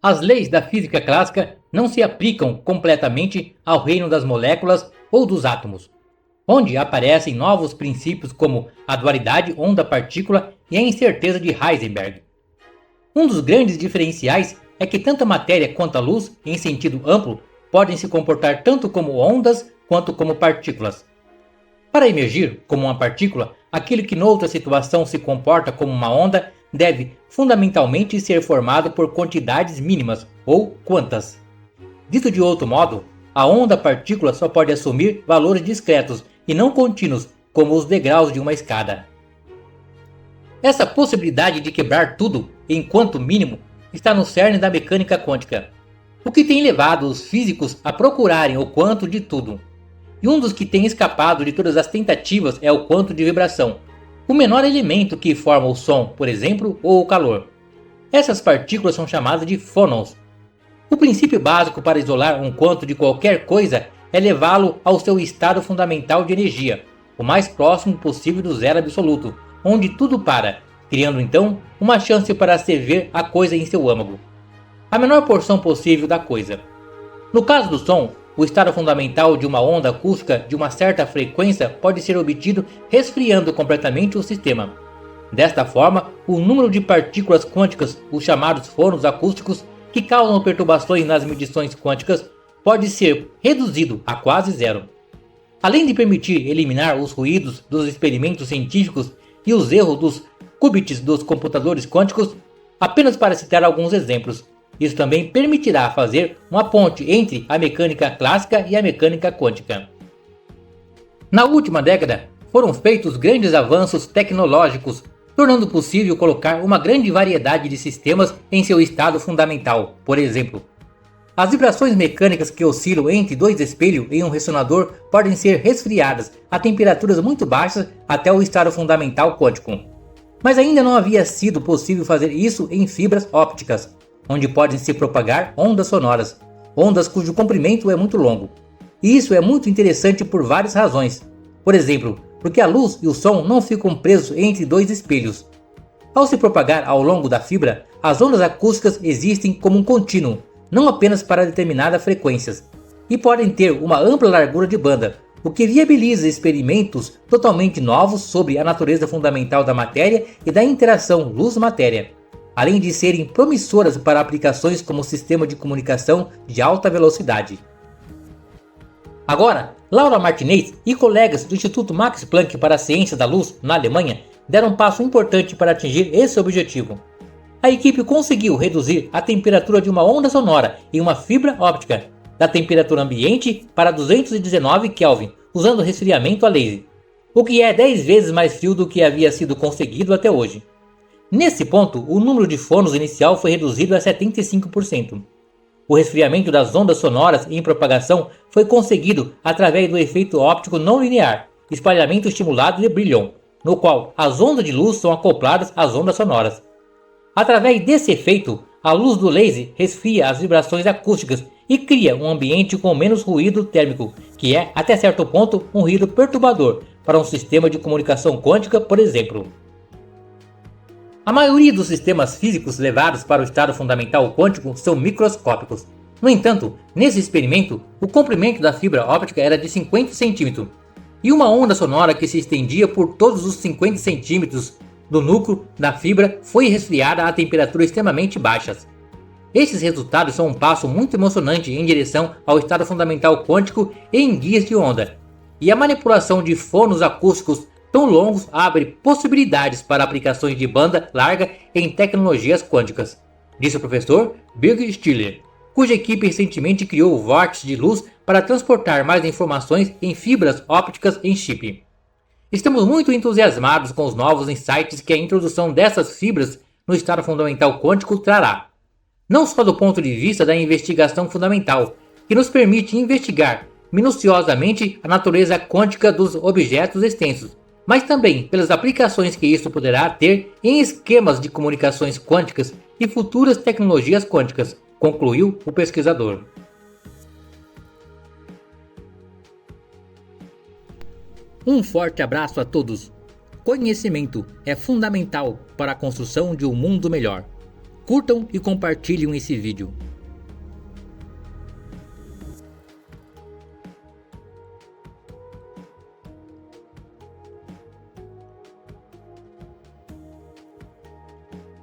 As leis da física clássica não se aplicam completamente ao reino das moléculas ou dos átomos, onde aparecem novos princípios como a dualidade onda-partícula e a incerteza de Heisenberg. Um dos grandes diferenciais é que tanto a matéria quanto a luz, em sentido amplo, podem se comportar tanto como ondas quanto como partículas. Para emergir como uma partícula, aquilo que noutra situação se comporta como uma onda deve fundamentalmente ser formado por quantidades mínimas ou quantas. Dito de outro modo, a onda-partícula só pode assumir valores discretos e não contínuos, como os degraus de uma escada. Essa possibilidade de quebrar tudo, enquanto mínimo, está no cerne da mecânica quântica, o que tem levado os físicos a procurarem o quanto de tudo. E um dos que tem escapado de todas as tentativas é o quanto de vibração, o menor elemento que forma o som, por exemplo, ou o calor. Essas partículas são chamadas de fônons. O princípio básico para isolar um quanto de qualquer coisa é levá-lo ao seu estado fundamental de energia, o mais próximo possível do zero absoluto, onde tudo para, criando então uma chance para se ver a coisa em seu âmago. A menor porção possível da coisa. No caso do som, o estado fundamental de uma onda acústica de uma certa frequência pode ser obtido resfriando completamente o sistema. Desta forma, o número de partículas quânticas, os chamados fônons acústicos, que causam perturbações nas medições quânticas, pode ser reduzido a quase zero. Além de permitir eliminar os ruídos dos experimentos científicos e os erros dos qubits dos computadores quânticos, apenas para citar alguns exemplos, isso também permitirá fazer uma ponte entre a mecânica clássica e a mecânica quântica. Na última década, foram feitos grandes avanços tecnológicos, tornando possível colocar uma grande variedade de sistemas em seu estado fundamental. Por exemplo, as vibrações mecânicas que oscilam entre dois espelhos em um ressonador podem ser resfriadas a temperaturas muito baixas até o estado fundamental quântico. Mas ainda não havia sido possível fazer isso em fibras ópticas, onde podem se propagar ondas sonoras, ondas cujo comprimento é muito longo. E isso é muito interessante por várias razões. Por exemplo, porque a luz e o som não ficam presos entre dois espelhos. Ao se propagar ao longo da fibra, as ondas acústicas existem como um contínuo, não apenas para determinadas frequências, e podem ter uma ampla largura de banda, o que viabiliza experimentos totalmente novos sobre a natureza fundamental da matéria e da interação luz-matéria, além de serem promissoras para aplicações como sistema de comunicação de alta velocidade. Agora, Laura Martinez e colegas do Instituto Max Planck para a Ciência da Luz, na Alemanha, deram um passo importante para atingir esse objetivo. A equipe conseguiu reduzir a temperatura de uma onda sonora em uma fibra óptica, da temperatura ambiente para 219 Kelvin, usando resfriamento a laser, o que é 10 vezes mais frio do que havia sido conseguido até hoje. Nesse ponto, o número de fônons inicial foi reduzido a 75%. O resfriamento das ondas sonoras em propagação foi conseguido através do efeito óptico não linear, espalhamento estimulado de Brillouin, no qual as ondas de luz são acopladas às ondas sonoras. Através desse efeito, a luz do laser resfria as vibrações acústicas e cria um ambiente com menos ruído térmico, que é, até certo ponto, um ruído perturbador para um sistema de comunicação quântica, por exemplo. A maioria dos sistemas físicos levados para o estado fundamental quântico são microscópicos. No entanto, nesse experimento, o comprimento da fibra óptica era de 50 cm, e uma onda sonora que se estendia por todos os 50 cm do núcleo da fibra foi resfriada a temperaturas extremamente baixas. Esses resultados são um passo muito emocionante em direção ao estado fundamental quântico em guias de onda, e a manipulação de fônons acústicos tão longos abre possibilidades para aplicações de banda larga em tecnologias quânticas, disse o professor Birg Stiller, cuja equipe recentemente criou o vórtice de luz para transportar mais informações em fibras ópticas em chip. Estamos muito entusiasmados com os novos insights que a introdução dessas fibras no estado fundamental quântico trará, não só do ponto de vista da investigação fundamental, que nos permite investigar minuciosamente a natureza quântica dos objetos extensos, mas também pelas aplicações que isso poderá ter em esquemas de comunicações quânticas e futuras tecnologias quânticas, concluiu o pesquisador. Um forte abraço a todos. Conhecimento é fundamental para a construção de um mundo melhor. curtam e compartilhem esse vídeo.